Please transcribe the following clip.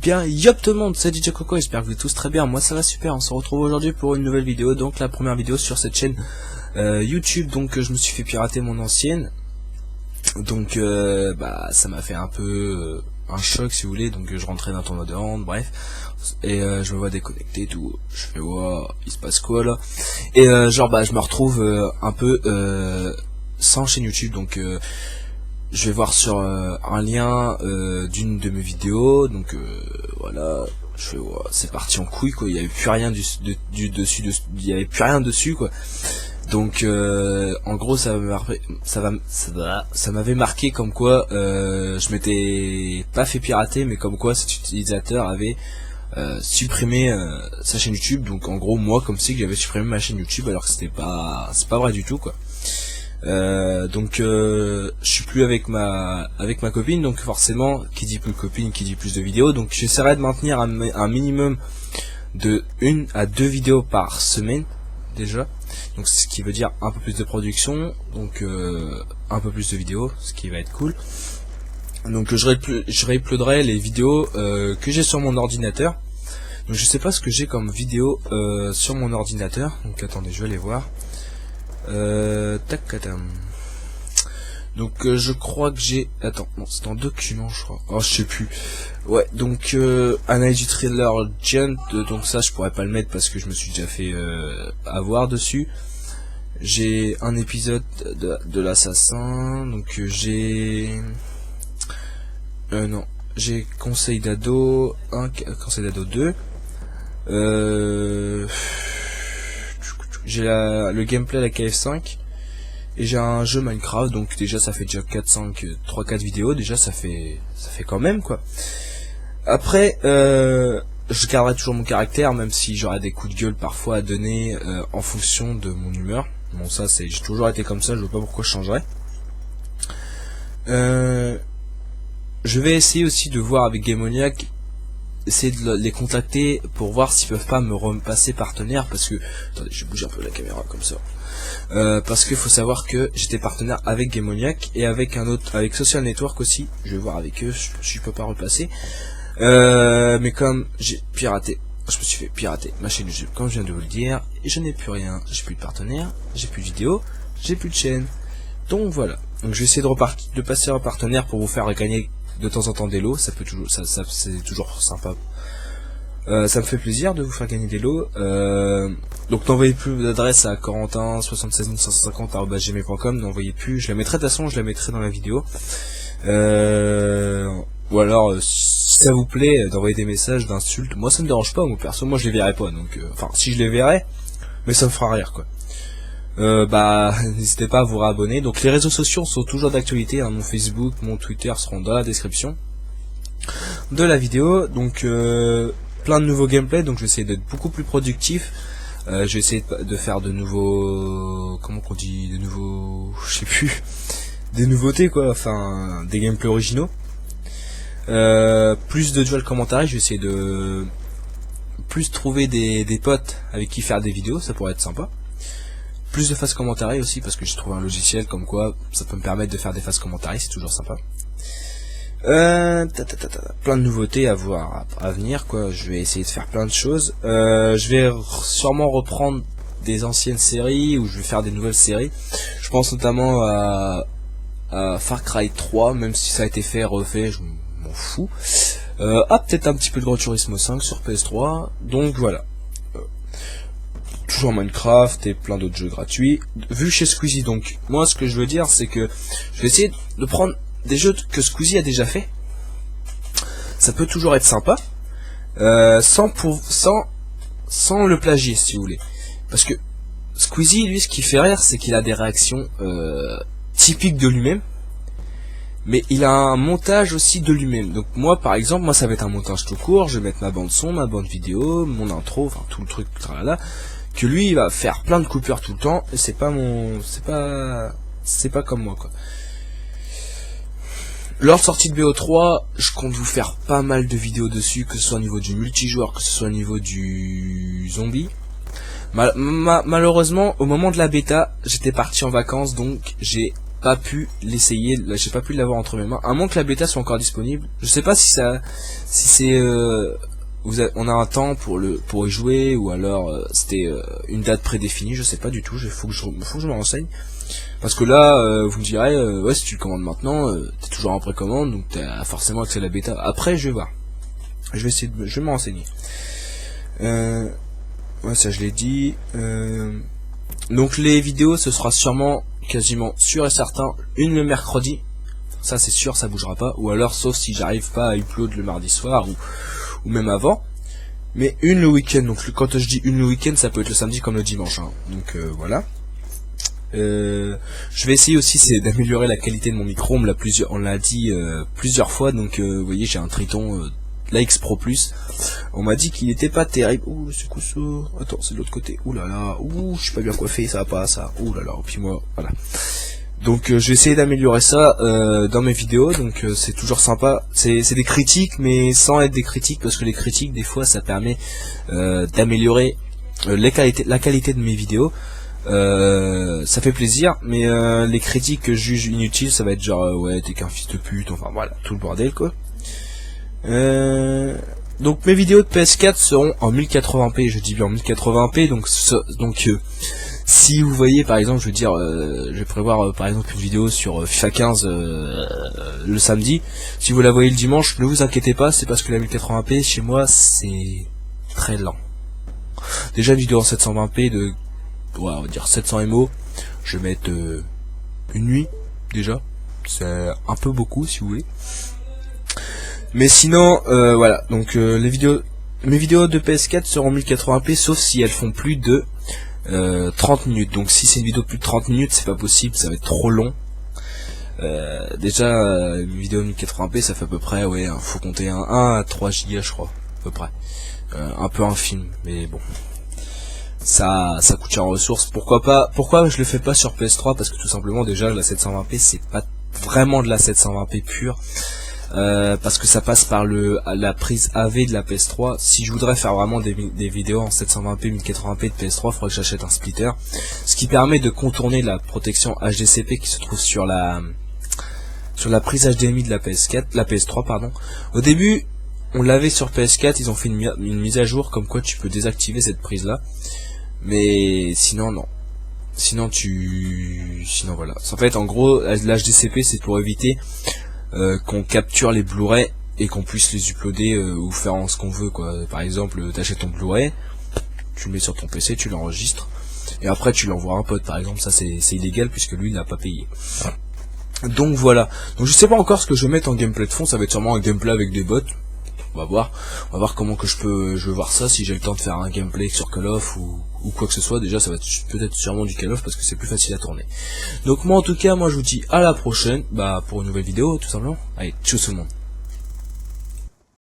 Bien, yop tout le monde, c'est DJ Coco, j'espère que vous êtes tous très bien, moi ça va super, on se retrouve aujourd'hui pour une nouvelle vidéo, donc la première vidéo sur cette chaîne YouTube, donc je me suis fait pirater mon ancienne, donc ça m'a fait un peu un choc si vous voulez, donc je rentrais d'un tournoi de hand, bref, et je me vois déconnecté et tout, je fais wow, il se passe quoi là, et je me retrouve un peu sans chaîne YouTube, donc je vais voir sur un lien d'une de mes vidéos, donc voilà, je fais wow, c'est parti en couille quoi, il y avait plus rien dessus, il y avait plus rien dessus quoi. Donc en gros ça m'avait marqué comme quoi je m'étais pas fait pirater, mais comme quoi cet utilisateur avait supprimé sa chaîne YouTube. Donc en gros moi comme si j'avais supprimé ma chaîne YouTube, alors que c'est pas vrai du tout quoi. Je suis plus avec ma copine, donc forcément qui dit plus copine qui dit plus de vidéos, donc j'essaierai de maintenir un minimum de 1 à 2 vidéos par semaine déjà, donc ce qui veut dire un peu plus de production, donc un peu plus de vidéos, ce qui va être cool. Donc je réuploaderai les vidéos que j'ai sur mon ordinateur. Donc je sais pas ce que j'ai comme vidéo sur mon ordinateur, donc attendez, je vais aller voir. Donc je crois que j'ai, attends, non, c'est en document je crois, oh je sais plus, ouais, donc un IG Thriller Giant, donc ça je pourrais pas le mettre parce que je me suis déjà fait avoir dessus. J'ai un épisode de l'assassin, donc j'ai non, j'ai conseil d'ado 1, conseil d'ado 2, j'ai le gameplay à la KF5, et j'ai un jeu Minecraft, donc déjà ça fait déjà 3-4 vidéos, déjà ça fait quand même quoi. Après je garderai toujours mon caractère, même si j'aurai des coups de gueule parfois à donner en fonction de mon humeur. Bon ça j'ai toujours été comme ça, je vois pas pourquoi je changerais. Je vais essayer aussi de voir avec Gamoniac, essayer de les contacter pour voir s'ils peuvent pas me repasser partenaire, parce que attendez, je bouge un peu la caméra comme ça, parce qu'il faut savoir que j'étais partenaire avec Gamoniac et avec un autre, avec Social Network aussi. Je vais voir avec eux, je peux pas repasser, mais comme j'ai piraté, je me suis fait pirater ma chaîne YouTube comme je viens de vous le dire, et je n'ai plus rien, j'ai plus de partenaire, j'ai plus de vidéos, j'ai plus de chaîne, donc voilà. Donc je vais essayer de passer en partenaire pour vous faire gagner de temps en temps des lots, ça peut toujours, c'est toujours sympa. Ça me fait plaisir de vous faire gagner des lots. Donc n'envoyez plus d'adresse à corentin76550@gmail.com, n'envoyez plus, je la mettrai de toute façon, je la mettrai dans la vidéo. Ou alors si ça vous plaît d'envoyer des messages d'insultes, moi ça me dérange pas, moi perso, moi je les verrai pas, donc enfin si je les verrai, mais ça me fera rire quoi. N'hésitez pas à vous réabonner. Donc les réseaux sociaux sont toujours d'actualité, hein. Mon Facebook, mon Twitter seront dans la description de la vidéo. Donc plein de nouveaux gameplays, donc je vais essayer d'être beaucoup plus productif. Je vais essayer de faire de nouveaux, comment qu'on dit, de nouveaux, je sais plus, des nouveautés quoi, enfin des gameplays originaux. Plus de dual commentaires, je vais essayer de plus trouver des potes avec qui faire des vidéos, ça pourrait être sympa. Plus de phases commentariées aussi, parce que j'ai trouvé un logiciel comme quoi ça peut me permettre de faire des phases commentariées, c'est toujours sympa. Plein de nouveautés à voir à venir quoi. Je vais essayer de faire plein de choses. Je vais sûrement reprendre des anciennes séries, ou je vais faire des nouvelles séries. Je pense notamment à Far Cry 3, même si ça a été refait, je m'en fous. Peut-être un petit peu de Gran Turismo 5 sur PS3. Donc voilà. Toujours Minecraft et plein d'autres jeux gratuits vu chez Squeezie. Donc moi ce que je veux dire, c'est que je vais essayer de prendre des jeux que Squeezie a déjà fait. Ça peut toujours être sympa, sans le plagier si vous voulez, parce que Squeezie, lui, ce qui fait rire, c'est qu'il a des réactions typiques de lui-même, mais il a un montage aussi de lui-même. Donc moi par exemple, moi ça va être un montage tout court, je vais mettre ma bande son, ma bande vidéo, mon intro, enfin tout le truc, tralala, que lui il va faire plein de coupures tout le temps, et c'est pas comme moi quoi. Lors de sortie de BO3, je compte vous faire pas mal de vidéos dessus, que ce soit au niveau du multijoueur, que ce soit au niveau du zombie. Malheureusement, au moment de la bêta, j'étais parti en vacances, donc j'ai pas pu l'essayer, j'ai pas pu l'avoir entre mes mains. À moins que la bêta soit encore disponible. Je sais pas si c'est, on a un temps pour y jouer, ou alors c'était une date prédéfinie. Je sais pas du tout. Faut que je me renseigne. Parce que là, vous me direz, ouais, si tu le commandes maintenant, t'es toujours en précommande, donc t'as forcément accès à la bêta. Après, je vais voir. Je vais me renseigner. Ouais, ça je l'ai dit. Donc les vidéos, ce sera sûrement, quasiment sûr et certain, une le mercredi. Ça c'est sûr, ça bougera pas. Ou alors, sauf si j'arrive pas à upload le mardi soir, ou même avant. Mais une le week-end. Donc quand je dis une le week-end, ça peut être le samedi comme le dimanche. Hein. Donc voilà. Je vais essayer aussi, c'est d'améliorer la qualité de mon micro. On l'a dit plusieurs fois. Donc vous voyez, j'ai un Triton la X Pro Plus. On m'a dit qu'il était pas terrible. Ouh, c'est quoi ça? Attends, c'est de l'autre côté. Ouh là là. Ouh, je suis pas bien coiffé, ça va pas ça. Ouh là là. Et puis moi, voilà. Donc je vais essayer d'améliorer ça dans mes vidéos. Donc c'est toujours sympa. C'est des critiques, mais sans être des critiques, parce que les critiques, des fois, ça permet d'améliorer la qualité de mes vidéos. Ça fait plaisir, mais les critiques que je juge inutiles, ça va être genre ouais, t'es qu'un fils de pute, enfin voilà, tout le bordel quoi. Donc mes vidéos de PS4 seront en 1080p, je dis bien en 1080p, donc si vous voyez par exemple, je veux dire, je vais prévoir par exemple une vidéo sur FIFA 15 le samedi, si vous la voyez le dimanche, ne vous inquiétez pas, c'est parce que la 1080p chez moi c'est très lent. Déjà une vidéo en 720p de, ouais, on va dire 700 MO, je vais mettre une nuit déjà, c'est un peu beaucoup si vous voulez. Mais sinon, voilà, donc mes vidéos de PS4 seront 1080p, sauf si elles font plus de 30 minutes. Donc si c'est une vidéo de plus de 30 minutes, c'est pas possible, ça va être trop long. Déjà, une vidéo de 1080p, ça fait à peu près, ouais, faut compter 1 à 3 Go, je crois, à peu près. Un peu un film, mais bon. Ça coûte cher en ressources. Pourquoi je le fais pas sur PS3? Parce que tout simplement, déjà, la 720p, c'est pas vraiment de la 720p pure. Parce que ça passe par la prise AV de la PS3. Si je voudrais faire vraiment des vidéos en 720p 1080p de PS3, il faudrait que j'achète un splitter, ce qui permet de contourner la protection HDCP qui se trouve sur la prise HDMI de la PS3 pardon. Au début on l'avait sur PS4, ils ont fait une mise à jour comme quoi tu peux désactiver cette prise là, mais sinon non. Sinon voilà. En fait, en gros, l'HDCP c'est pour éviter qu'on capture les Blu-ray et qu'on puisse les uploader ou faire ce qu'on veut quoi. Par exemple, t'achètes ton Blu-ray, tu le mets sur ton PC, tu l'enregistres et après tu l'envoies à un pote par exemple. Ça c'est illégal puisque lui il n'a pas payé. Donc voilà. Donc je sais pas encore ce que je vais mettre en gameplay de fond. Ça va être sûrement un gameplay avec des bots. On va voir comment que je vais voir ça, si j'ai le temps de faire un gameplay sur Call of ou quoi que ce soit. Déjà ça va être peut-être sûrement du Call of parce que c'est plus facile à tourner. Donc moi en tout cas, moi je vous dis à la prochaine, pour une nouvelle vidéo tout simplement. Allez, tchuss tout le monde.